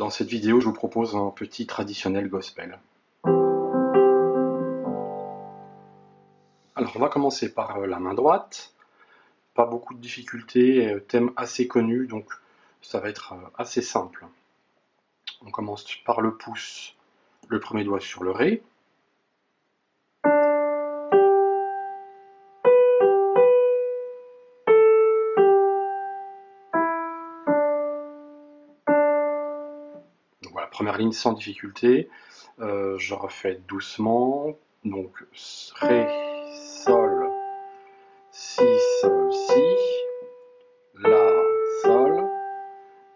Dans cette vidéo, je vous propose un petit traditionnel gospel. Alors, on va commencer par la main droite. Pas beaucoup de difficultés, thème assez connu, donc ça va être assez simple. On commence par le pouce, le premier doigt sur le Ré. Donc voilà, première ligne sans difficulté. Je refais doucement. Donc Ré, Sol, Si, Sol, Si, La, Sol,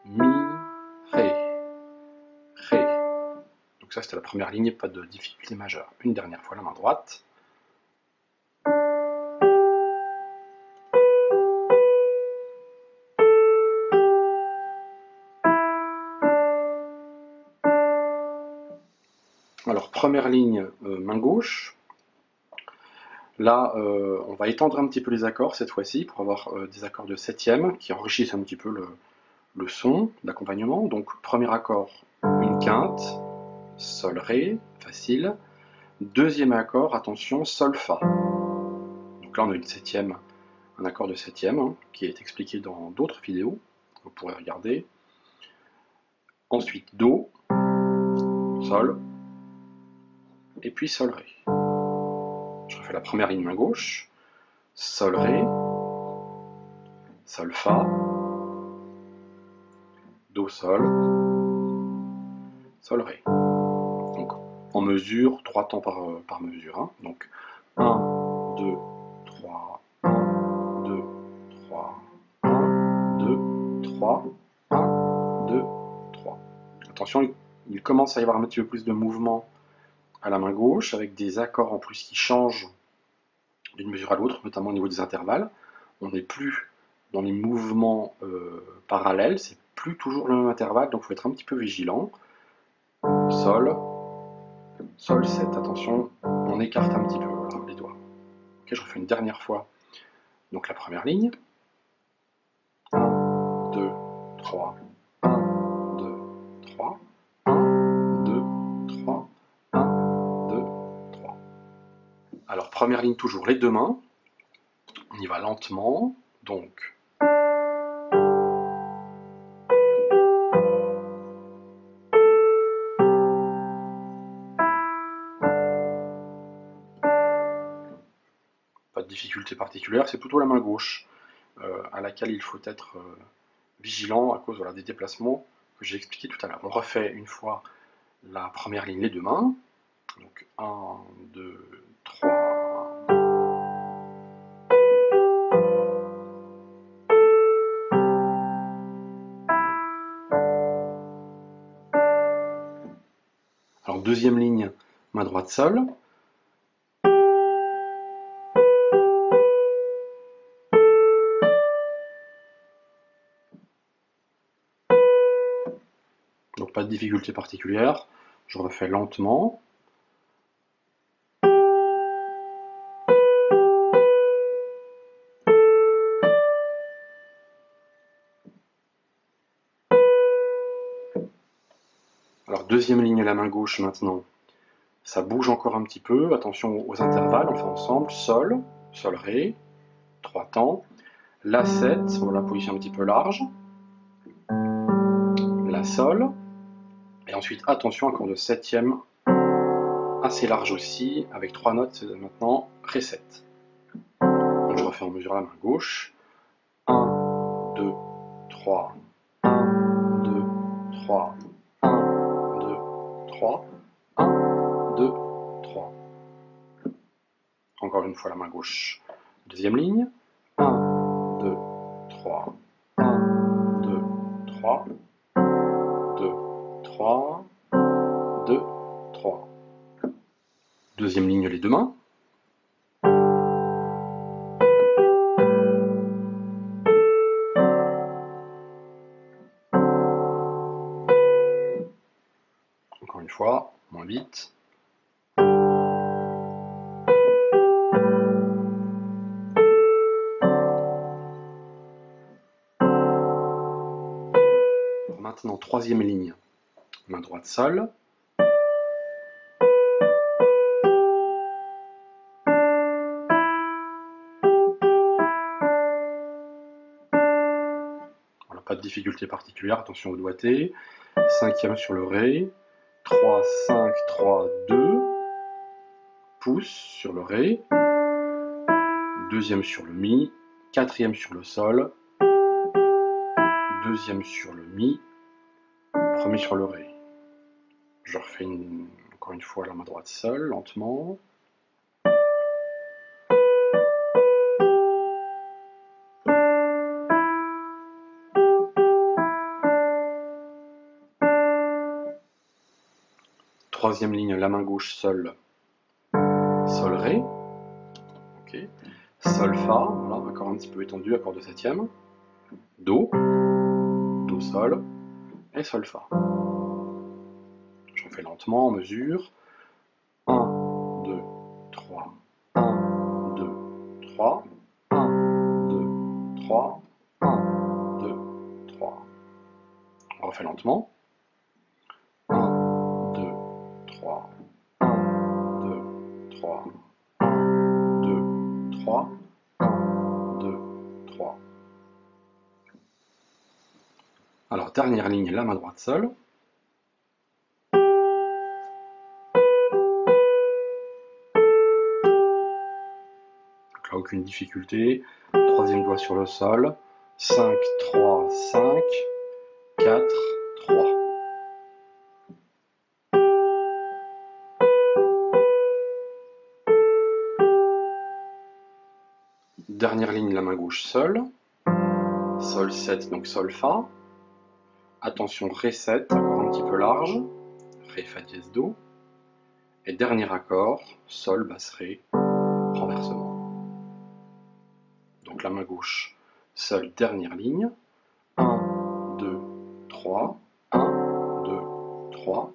Mi, Ré, Ré. Donc ça c'était la première ligne, pas de difficulté majeure. Une dernière fois la main droite. Alors première ligne, main gauche. Là, on va étendre un petit peu les accords cette fois-ci pour avoir des accords de septième qui enrichissent un petit peu le son, l'accompagnement. Donc premier accord, une quinte, Sol, Ré, facile. Deuxième accord, attention, Sol, Fa. Donc là on a une septième, un accord de septième hein, qui est expliqué dans d'autres vidéos, vous pourrez regarder. Ensuite Do, Sol, et puis Sol, Ré. Je refais la première ligne main gauche, Sol, Ré, Sol, Fa, Do, Sol, Sol, Ré. Donc en mesure, 3 temps par mesure. Hein. Donc 1, 2, 3, 1, 2, 3, 1, 2, 3, 1, 2, 3. Attention, il commence à y avoir un petit peu plus de mouvement à la main gauche, avec des accords en plus qui changent d'une mesure à l'autre, notamment au niveau des intervalles. On n'est plus dans les mouvements parallèles, c'est plus toujours le même intervalle, donc il faut être un petit peu vigilant. Sol, Sol 7, attention, on écarte un petit peu voilà, les doigts. Ok, je refais une dernière fois. Donc la première ligne. 1, 2, 3, 1, 2, 3, 1, 2, 3, 1, 2, 3. Alors première ligne toujours les deux mains. On y va lentement, donc pas de difficulté particulière, c'est plutôt la main gauche à laquelle il faut être vigilant à cause voilà, des déplacements que j'ai expliqué tout à l'heure. On refait une fois la première ligne les deux mains, donc 1, 2, 3. Alors deuxième ligne, main droite Sol. Donc pas de difficulté particulière, je refais lentement. Alors deuxième ligne la main gauche maintenant, ça bouge encore un petit peu, attention aux intervalles, on fait ensemble, Sol, Sol, Ré, 3 temps, La 7, on la position un petit peu large, La Sol, et ensuite attention, accord de septième, assez large aussi, avec 3 notes maintenant, Ré 7. Donc je refais en mesure la main gauche, 1, 2, 3, 1, 2, 3, 1, 2, 3, 1, 2, 3. Encore une fois la main gauche. Deuxième ligne. 1, 2, 3, 1, 2, 3, 2, 3, 2, 3. Deuxième ligne les deux mains. Encore une fois, moins vite. Maintenant, troisième ligne. main droite sol, voilà, pas de difficulté particulière, attention au doigté, 5e sur le Ré, 3, 5, 3, 2, pouce sur le Ré, 2e sur le Mi, 4e sur le Sol, 2e sur le Mi, 1er sur le Ré. Je refais encore une fois la main droite seule, lentement. Troisième ligne, la main gauche seule, Sol Ré. Okay. Sol Fa, voilà, accord un petit peu étendu, accord de 7e. Do, Do Sol et Sol Fa. J'en fais lentement, en mesure. 1, 2, 3, 1, 2, 3, 1, 2, 3, 1, 2, 3. On refait lentement. 1, 2, 3, 1, 2, 3, 1, 2, 3, 1, 2, 3. Alors, dernière ligne, la main droite seule. Donc là, aucune difficulté. Troisième doigt sur le sol. 5, 3, 5, 4, 3. Dernière ligne, la main gauche seule. Sol 7, donc Sol Fa. Attention, Ré 7, accord un petit peu large. Ré, Fa dièse, Do. Et dernier accord, Sol, basse Ré, renversement. Donc la main gauche seule, dernière ligne. 1, 2, 3, 1, 2, 3,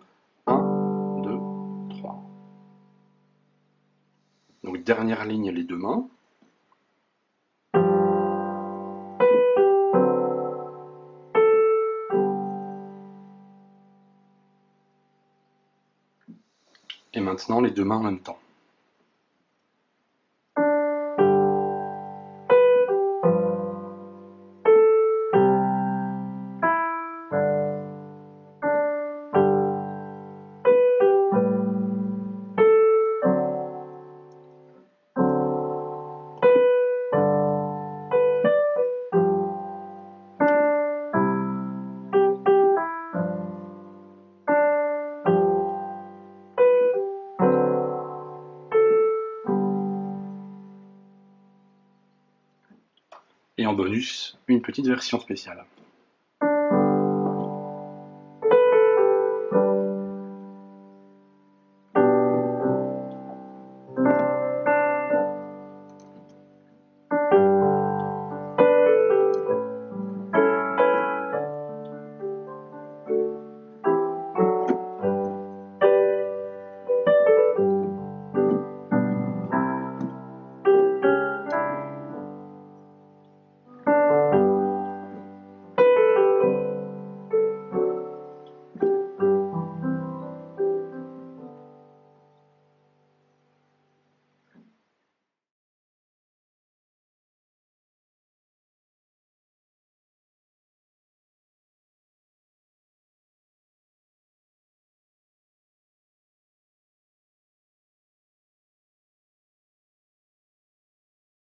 1, 2, 3. Donc dernière ligne, les deux mains. Et maintenant les deux mains en même temps. Et en bonus, une petite version spéciale.